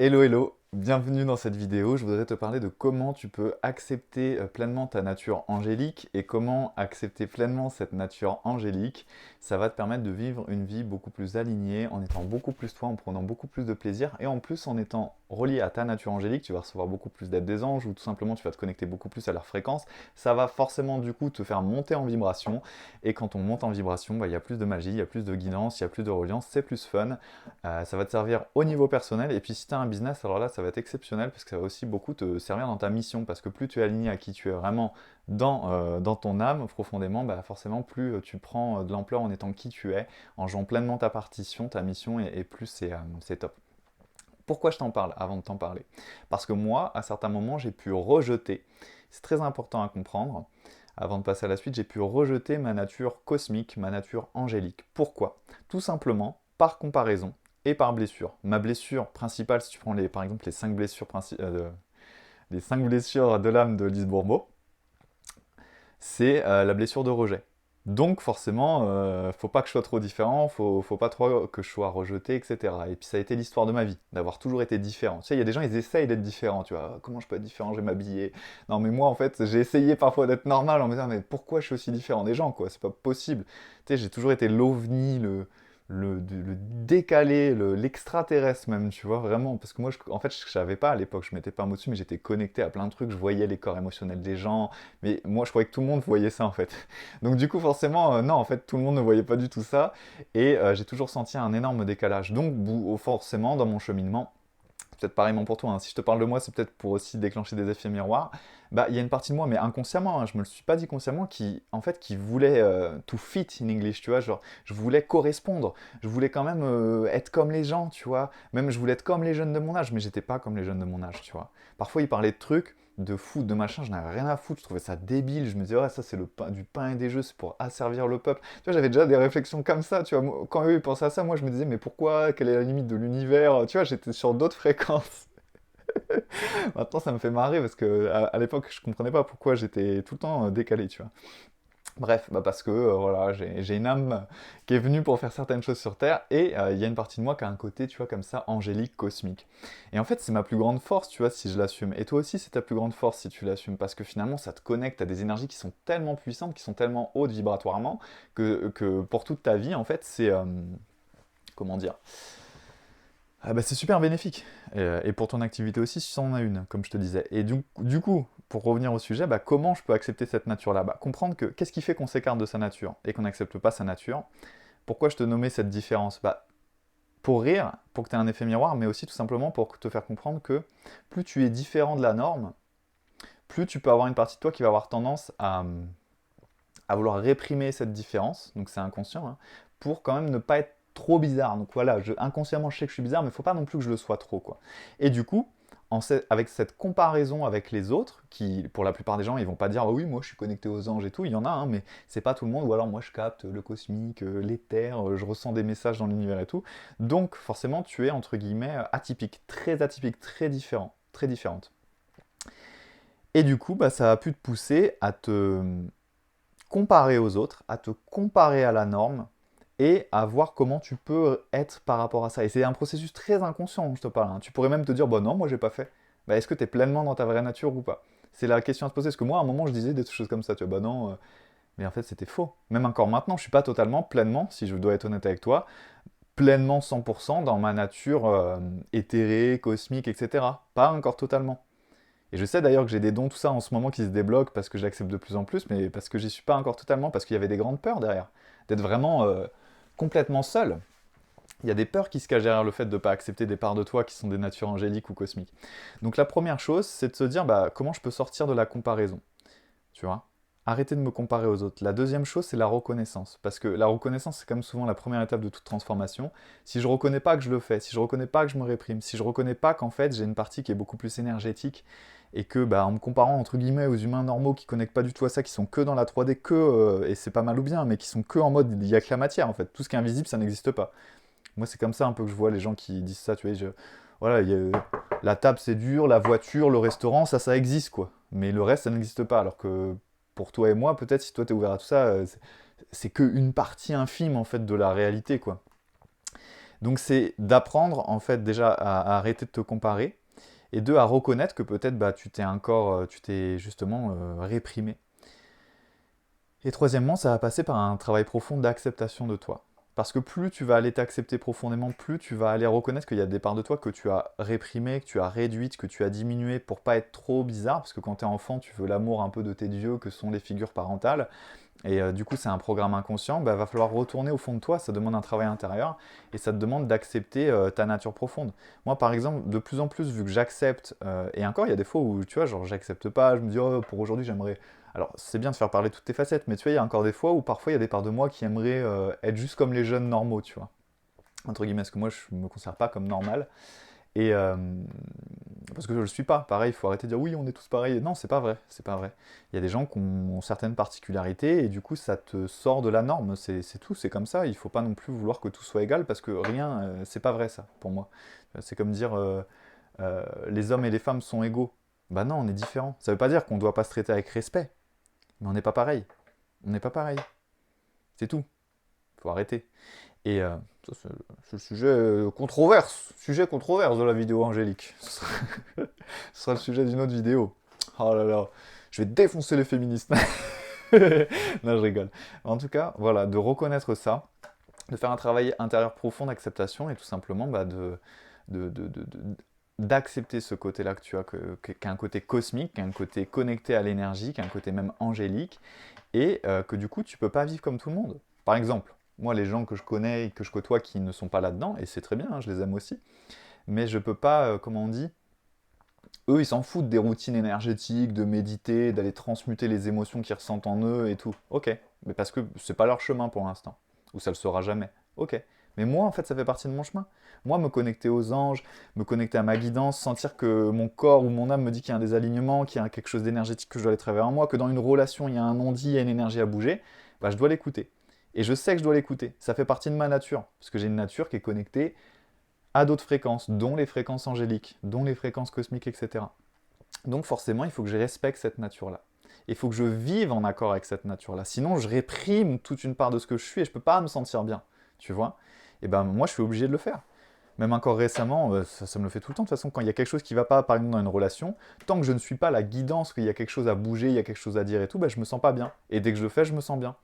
Hello hello, bienvenue dans cette vidéo. Je voudrais te parler de comment tu peux accepter pleinement ta nature angélique et comment accepter pleinement cette nature angélique. Ça va te permettre de vivre une vie beaucoup plus alignée, en étant beaucoup plus toi, en prenant beaucoup plus de plaisir et en plus en étant relié à ta nature angélique, tu vas recevoir beaucoup plus d'aide des anges ou tout simplement tu vas te connecter beaucoup plus à leur fréquence. Ça va forcément du coup te faire monter en vibration et quand on monte en vibration, il y a plus de magie, il y a plus de guidance, il y a plus de reliance, c'est plus fun. Ça va te servir au niveau personnel et puis si tu as un business, alors là ça va être exceptionnel parce que ça va aussi beaucoup te servir dans ta mission parce que plus tu es aligné à qui tu es vraiment dans ton âme profondément, forcément plus tu prends de l'ampleur en étant qui tu es, en jouant pleinement ta partition, ta mission et plus c'est top. Pourquoi je t'en parle avant de t'en parler? Parce que moi, à certains moments, j'ai pu rejeter, c'est très important à comprendre, avant de passer à la suite, j'ai pu rejeter ma nature cosmique, ma nature angélique. Pourquoi? Tout simplement par comparaison et par blessure. Ma blessure principale, si tu prends par exemple les 5 blessures de l'âme de Lise Bourbeau, c'est la blessure de rejet. Donc forcément, faut pas que je sois trop différent, faut pas trop que je sois rejeté, etc. Et puis ça a été l'histoire de ma vie, d'avoir toujours été différent. Tu sais, il y a des gens, ils essayent d'être différents, tu vois. Comment je peux être différent, je vais m'habiller. Non mais moi, en fait, j'ai essayé parfois d'être normal en me disant, mais pourquoi je suis aussi différent des gens, quoi? C'est pas possible. Tu sais, j'ai toujours été l'ovni, le décalé, l'extraterrestre même, tu vois, vraiment. Parce que moi, en fait, je savais pas à l'époque, je mettais pas un mot dessus, mais j'étais connecté à plein de trucs, je voyais les corps émotionnels des gens, mais moi, je croyais que tout le monde voyait ça, en fait. Donc du coup, forcément, non, en fait, tout le monde ne voyait pas du tout ça, et j'ai toujours senti un énorme décalage. Donc, forcément, dans mon cheminement, peut-être pareillement pour toi, hein. Si je te parle de moi, c'est peut-être pour aussi déclencher des effets miroirs. Il y a une partie de moi, mais inconsciemment, hein, je me le suis pas dit consciemment, qui voulait to fit in English, tu vois, genre, je voulais correspondre, je voulais quand même être comme les gens, tu vois, même je voulais être comme les jeunes de mon âge, mais j'étais pas comme les jeunes de mon âge, tu vois. Parfois, ils parlaient de trucs, de foot, de machin, je n'avais rien à foutre, je trouvais ça débile, je me disais, ouais, ça c'est du pain et des jeux, c'est pour asservir le peuple. Tu vois, j'avais déjà des réflexions comme ça, tu vois, quand eux ils pensaient à ça, moi je me disais, mais pourquoi, quelle est la limite de l'univers, tu vois, j'étais sur d'autres fréquences. Maintenant, ça me fait marrer parce que à l'époque, je comprenais pas pourquoi j'étais tout le temps décalé, tu vois. Bref, parce que voilà, j'ai une âme qui est venue pour faire certaines choses sur Terre et il y a une partie de moi qui a un côté, tu vois, comme ça, angélique, cosmique. Et en fait, c'est ma plus grande force, tu vois, si je l'assume. Et toi aussi, c'est ta plus grande force si tu l'assumes parce que finalement, ça te connecte à des énergies qui sont tellement puissantes, qui sont tellement hautes vibratoirement que pour toute ta vie, en fait, c'est. Comment dire? C'est super bénéfique. Et pour ton activité aussi, si tu en as une, comme je te disais. Et du coup, pour revenir au sujet, comment je peux accepter cette nature-là? Comprendre que qu'est-ce qui fait qu'on s'écarte de sa nature et qu'on n'accepte pas sa nature? Pourquoi je te nommais cette différence? Pour rire, pour que tu aies un effet miroir, mais aussi tout simplement pour te faire comprendre que plus tu es différent de la norme, plus tu peux avoir une partie de toi qui va avoir tendance à vouloir réprimer cette différence, donc c'est inconscient, hein, pour quand même ne pas être trop bizarre. Donc voilà, inconsciemment je sais que je suis bizarre, mais il ne faut pas non plus que je le sois trop, quoi. Et du coup, avec cette comparaison avec les autres, qui pour la plupart des gens, ils vont pas dire oh oui, moi je suis connecté aux anges et tout, il y en a, hein, mais c'est pas tout le monde, ou alors moi je capte le cosmique, l'éther, je ressens des messages dans l'univers et tout. Donc forcément, tu es entre guillemets atypique, très différent, très différente. Et du coup, ça a pu te pousser à te comparer aux autres, à te comparer à la norme et à voir comment tu peux être par rapport à ça. Et c'est un processus très inconscient dont je te parle, hein. Tu pourrais même te dire, bah non, moi j'ai pas fait. Est-ce que tu es pleinement dans ta vraie nature ou pas? C'est la question à se poser. Parce que moi, à un moment, je disais des choses comme ça, tu vois, bah non, mais en fait, c'était faux. Même encore maintenant, je suis pas totalement, pleinement, si je dois être honnête avec toi, pleinement 100% dans ma nature éthérée, cosmique, etc. Pas encore totalement. Et je sais d'ailleurs que j'ai des dons, tout ça en ce moment qui se débloquent parce que j'accepte de plus en plus, mais parce que j'y suis pas encore totalement, parce qu'il y avait des grandes peurs derrière. D'être vraiment complètement seul. Il y a des peurs qui se cachent derrière le fait de ne pas accepter des parts de toi qui sont des natures angéliques ou cosmiques. Donc la première chose, c'est de se dire comment je peux sortir de la comparaison. Tu vois? Arrêter de me comparer aux autres. La deuxième chose, c'est la reconnaissance. Parce que la reconnaissance, c'est comme souvent la première étape de toute transformation. Si je reconnais pas que je le fais, si je reconnais pas que je me réprime, si je reconnais pas qu'en fait j'ai une partie qui est beaucoup plus énergétique et que en me comparant entre guillemets aux humains normaux qui connectent pas du tout à ça, qui sont que dans la 3D, et c'est pas mal ou bien, mais qui sont que en mode il y a que la matière en fait. Tout ce qui est invisible, ça n'existe pas. Moi, c'est comme ça un peu que je vois les gens qui disent ça, tu vois. Voilà, la table c'est dur, la voiture, le restaurant, ça existe quoi. Mais le reste, ça n'existe pas. Alors que pour toi et moi, peut-être si toi t'es ouvert à tout ça, c'est qu'une partie infime en fait de la réalité quoi. Donc c'est d'apprendre en fait déjà à arrêter de te comparer et deux à reconnaître que peut-être bah, tu t'es justement réprimé. Et troisièmement, ça va passer par un travail profond d'acceptation de toi. Parce que plus tu vas aller t'accepter profondément, plus tu vas aller reconnaître qu'il y a des parts de toi que tu as réprimées, que tu as réduites, que tu as diminuées pour pas être trop bizarre. Parce que quand tu es enfant, tu veux l'amour un peu de tes dieux, que sont les figures parentales. Et du coup, c'est un programme inconscient. Bah, va falloir retourner au fond de toi. Ça demande un travail intérieur. Et ça te demande d'accepter ta nature profonde. Moi, par exemple, de plus en plus, vu que j'accepte, et encore, il y a des fois où, tu vois, genre, j'accepte pas, je me dis, oh, pour aujourd'hui, j'aimerais. Alors, c'est bien de faire parler toutes tes facettes, mais tu vois, il y a encore des fois où parfois il y a des parts de moi qui aimeraient être juste comme les jeunes normaux, tu vois. Entre guillemets, parce que moi, je me considère pas comme normal. Et parce que je le suis pas. Pareil, il faut arrêter de dire oui, on est tous pareils. Non, c'est pas vrai. C'est pas vrai. Il y a des gens qui ont certaines particularités et du coup, ça te sort de la norme. C'est tout. C'est comme ça. Il faut pas non plus vouloir que tout soit égal parce que rien, c'est pas vrai ça pour moi. C'est comme dire les hommes et les femmes sont égaux. Bah non, on est différents. Ça veut pas dire qu'on doit pas se traiter avec respect, mais on n'est pas pareil. On n'est pas pareil. C'est tout. Faut arrêter. Et ça, c'est le sujet controverse de la vidéo Angélique. Ce sera le sujet d'une autre vidéo. Oh là là, je vais défoncer les féministes. Non, je rigole. En tout cas, voilà, de reconnaître ça, de faire un travail intérieur profond d'acceptation et tout simplement bah, de, de- de- de- d'accepter ce côté-là que tu as, qui a un côté cosmique, qui a un côté connecté à l'énergie, qui a un côté même angélique, et que du coup, tu peux pas vivre comme tout le monde. Par exemple, moi, les gens que je connais et que je côtoie qui ne sont pas là-dedans, et c'est très bien, hein, je les aime aussi, mais je peux pas, comment on dit, eux, ils s'en foutent des routines énergétiques, de méditer, d'aller transmuter les émotions qu'ils ressentent en eux et tout. Ok, mais parce que c'est pas leur chemin pour l'instant, ou ça le sera jamais. Ok, mais moi, en fait, ça fait partie de mon chemin. Moi, me connecter aux anges, me connecter à ma guidance, sentir que mon corps ou mon âme me dit qu'il y a un désalignement, qu'il y a quelque chose d'énergétique que je dois aller travailler en moi, que dans une relation, il y a un non-dit, il y a une énergie à bouger, bah, je dois l'écouter. Et je sais que je dois l'écouter. Ça fait partie de ma nature, parce que j'ai une nature qui est connectée à d'autres fréquences, dont les fréquences angéliques, dont les fréquences cosmiques, etc. Donc forcément, il faut que je respecte cette nature-là. Il faut que je vive en accord avec cette nature-là. Sinon, je réprime toute une part de ce que je suis et je ne peux pas me sentir bien. Tu vois. Et ben moi, je suis obligé de le faire. Même encore récemment, ça me le fait tout le temps. De toute façon, quand il y a quelque chose qui ne va pas, par exemple dans une relation, tant que je ne suis pas la guidance, qu'il y a quelque chose à bouger, il y a quelque chose à dire et tout, ben, je me sens pas bien. Et dès que je le fais, je me sens bien.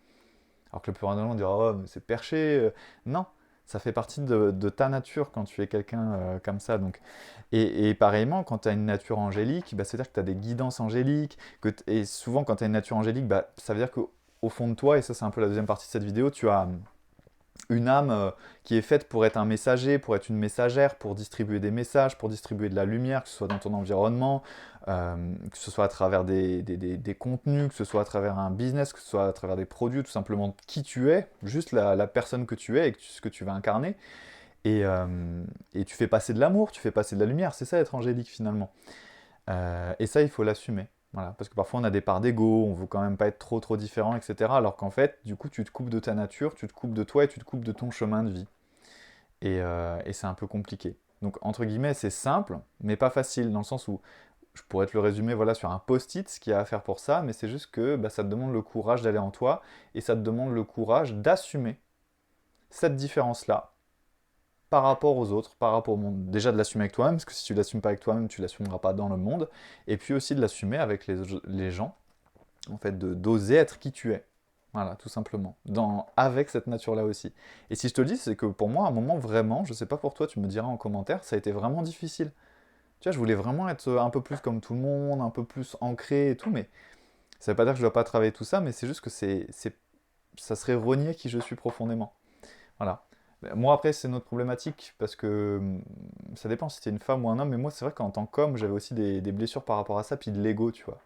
Alors que le plus rapidement, on dira, oh, mais c'est perché. Non, ça fait partie de ta nature quand tu es quelqu'un comme ça. Donc. Et pareillement, quand tu as une nature angélique, bah, c'est-à-dire que tu as des guidances angéliques. Et souvent, quand tu as une nature angélique, bah, ça veut dire qu'au fond de toi, et ça c'est un peu la deuxième partie de cette vidéo, tu as une âme qui est faite pour être un messager, pour être une messagère, pour distribuer des messages, pour distribuer de la lumière, que ce soit dans ton environnement, que ce soit à travers des contenus, que ce soit à travers un business, que ce soit à travers des produits, tout simplement qui tu es, juste la personne que tu es et ce que tu vas incarner. Et tu fais passer de l'amour, tu fais passer de la lumière, c'est ça être angélique finalement. Et ça, il faut l'assumer. Voilà, parce que parfois on a des parts d'ego, on veut quand même pas être trop différent, etc. Alors qu'en fait, du coup, tu te coupes de ta nature, tu te coupes de toi et tu te coupes de ton chemin de vie. Et c'est un peu compliqué. Donc, entre guillemets, c'est simple, mais pas facile, dans le sens où je pourrais te le résumer voilà, sur un post-it, ce qu'il y a à faire pour ça, mais c'est juste que bah, ça te demande le courage d'aller en toi et ça te demande le courage d'assumer cette différence-là par rapport aux autres, par rapport au monde. Déjà de l'assumer avec toi-même, parce que si tu l'assumes pas avec toi-même, tu l'assumeras pas dans le monde. Et puis aussi de l'assumer avec les gens, en fait, d'oser être qui tu es. Voilà, tout simplement. Avec cette nature-là aussi. Et si je te le dis, c'est que pour moi, à un moment, vraiment, je sais pas pour toi, tu me diras en commentaire, ça a été vraiment difficile. Tu vois, je voulais vraiment être un peu plus comme tout le monde, un peu plus ancré et tout, mais ça veut pas dire que je dois pas travailler tout ça, mais c'est juste que ça serait renier qui je suis profondément. Voilà. Moi, après, c'est notre problématique, parce que ça dépend si t'es une femme ou un homme, mais moi, c'est vrai qu'en tant qu'homme, j'avais aussi des blessures par rapport à ça, puis de l'ego, tu vois.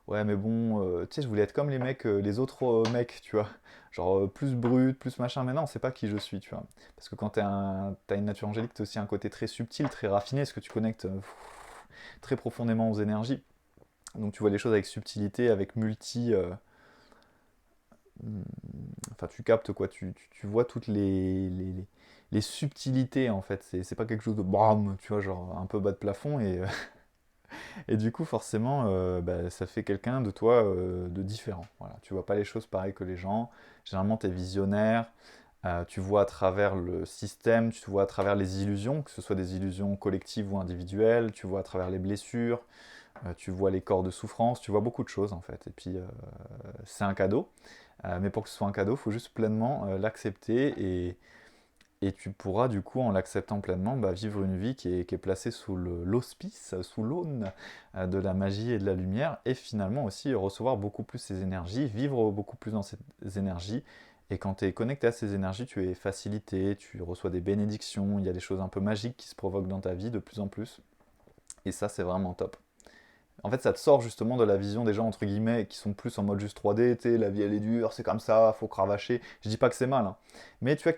Ouais, mais bon, tu sais, je voulais être comme les mecs, les autres mecs, tu vois. Genre, plus brut, plus machin, mais non, c'est pas qui je suis, tu vois. Parce que quand t'as une nature angélique, t'as aussi un côté très subtil, très raffiné, parce que tu connectes très profondément aux énergies. Donc tu vois les choses avec subtilité, avec Hmm, enfin, tu captes quoi, tu vois toutes les subtilités en fait. C'est pas quelque chose de bam, tu vois, genre un peu bas de plafond. Et du coup, forcément, bah, ça fait quelqu'un de toi de différent. Voilà, tu vois pas les choses pareil que les gens. Généralement, tu es visionnaire, Tu vois à travers le système, tu vois à travers les illusions, que ce soit des illusions collectives ou individuelles, tu vois à travers les blessures, tu vois les corps de souffrance, tu vois beaucoup de choses en fait. Et puis c'est un cadeau, mais pour que ce soit un cadeau, il faut juste pleinement l'accepter et tu pourras du coup en l'acceptant pleinement vivre une vie qui est placée sous l'auspice, sous l'aune de la magie et de la lumière et finalement aussi recevoir beaucoup plus ces énergies, vivre beaucoup plus dans ces énergies. Et quand tu es connecté à ces énergies, tu es facilité, tu reçois des bénédictions, il y a des choses un peu magiques qui se provoquent dans ta vie de plus en plus. Et ça, c'est vraiment top. En fait, ça te sort justement de la vision des gens, entre guillemets, qui sont plus en mode juste 3D, tu sais, la vie elle est dure, c'est comme ça, faut cravacher. Je dis pas que c'est mal, hein. Mais tu vois,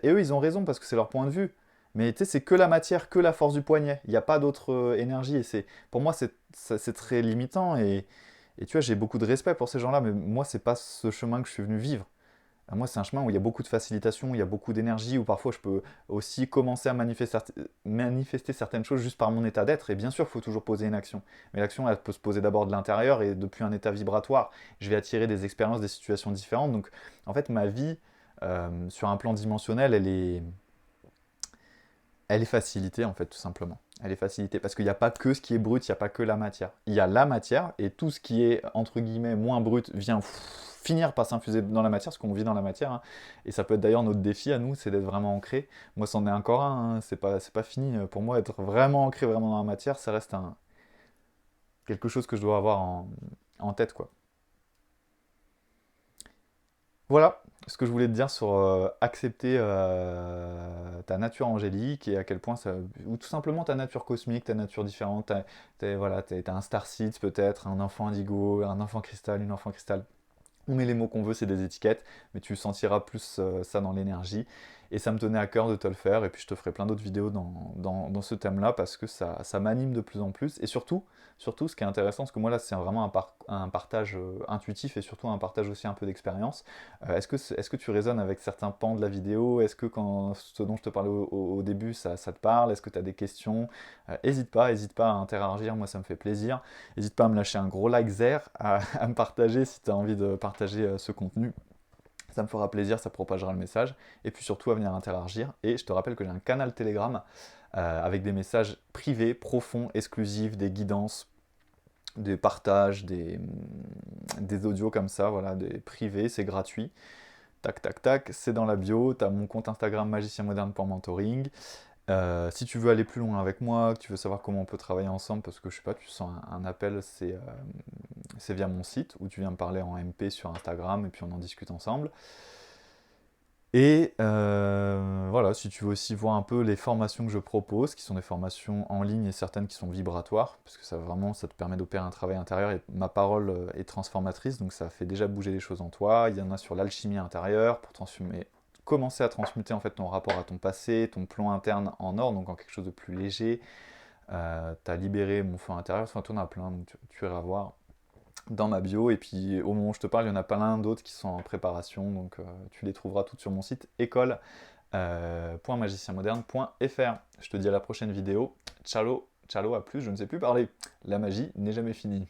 et eux, ils ont raison parce que c'est leur point de vue. Mais tu sais, c'est que la matière, que la force du poignet. Il n'y a pas d'autre énergie. Et pour moi, c'est très limitant. Et tu vois, j'ai beaucoup de respect pour ces gens-là, mais moi, c'est pas ce chemin que je suis venu vivre. Moi, c'est un chemin où il y a beaucoup de facilitation, où il y a beaucoup d'énergie, où parfois je peux aussi commencer à manifester certaines choses juste par mon état d'être. Et bien sûr, il faut toujours poser une action. Mais l'action, elle peut se poser d'abord de l'intérieur et depuis un état vibratoire, je vais attirer des expériences, des situations différentes. Donc, en fait, ma vie, sur un plan dimensionnel, elle est facilitée, en fait, tout simplement. Elle est facilitée parce qu'il n'y a pas que ce qui est brut, il n'y a pas que la matière. Il y a la matière et tout ce qui est, entre guillemets, moins brut vient finir par s'infuser dans la matière, parce qu'on vit dans la matière. Hein. Et ça peut être d'ailleurs notre défi à nous, c'est d'être vraiment ancré. Moi, c'en est encore un, hein. C'est pas fini. Pour moi, être vraiment ancré vraiment dans la matière, ça reste quelque chose que je dois avoir en tête, quoi. Voilà ce que je voulais te dire sur accepter ta nature angélique et à quel point ça. Ou tout simplement ta nature cosmique, ta nature différente. Voilà, t'as un starseed peut-être, un enfant indigo, un enfant cristal, une enfant cristal. On met les mots qu'on veut, c'est des étiquettes, mais tu sentiras plus ça dans l'énergie. Et ça me tenait à cœur de te le faire, et puis je te ferai plein d'autres vidéos dans ce thème-là, parce que ça m'anime de plus en plus. Et surtout, ce qui est intéressant, parce que moi là, c'est vraiment un partage intuitif, et surtout un partage aussi un peu d'expérience. Est-ce que tu résonnes avec certains pans de la vidéo? Est-ce que ce dont je te parlais au début, ça te parle? Est-ce que tu as des questions? Hésite pas à interagir, moi ça me fait plaisir. N'hésite pas à me lâcher un gros like there, à me partager si tu as envie de partager ce contenu. Ça me fera plaisir, ça propagera le message. Et puis surtout à venir interagir. Et je te rappelle que j'ai un canal Telegram avec des messages privés, profonds, exclusifs, des guidances, des partages, des audios comme ça, voilà, des privés, c'est gratuit. Tac, tac, tac, c'est dans la bio. Tu as mon compte Instagram Magicien Moderne pour mentoring. Si tu veux aller plus loin avec moi, que tu veux savoir comment on peut travailler ensemble, parce que je sais pas, tu sens un appel, c'est via mon site, où tu viens me parler en MP sur Instagram, et puis on en discute ensemble. Et voilà, si tu veux aussi voir un peu les formations que je propose, qui sont des formations en ligne et certaines qui sont vibratoires, parce que ça vraiment, ça te permet d'opérer un travail intérieur, et ma parole est transformatrice, donc ça fait déjà bouger les choses en toi. Il y en a sur l'alchimie intérieure, pour commencer à transmuter en fait ton rapport à ton passé, ton plan interne en or, donc en quelque chose de plus léger. T'as libéré mon feu intérieur, enfin t'en as plein, donc tu iras voir dans ma bio, et puis au moment où je te parle, il y en a plein d'autres qui sont en préparation, donc tu les trouveras toutes sur mon site école.magicienmoderne.fr. Je te dis à la prochaine vidéo. Ciao, ciao, à plus, je ne sais plus parler. La magie n'est jamais finie.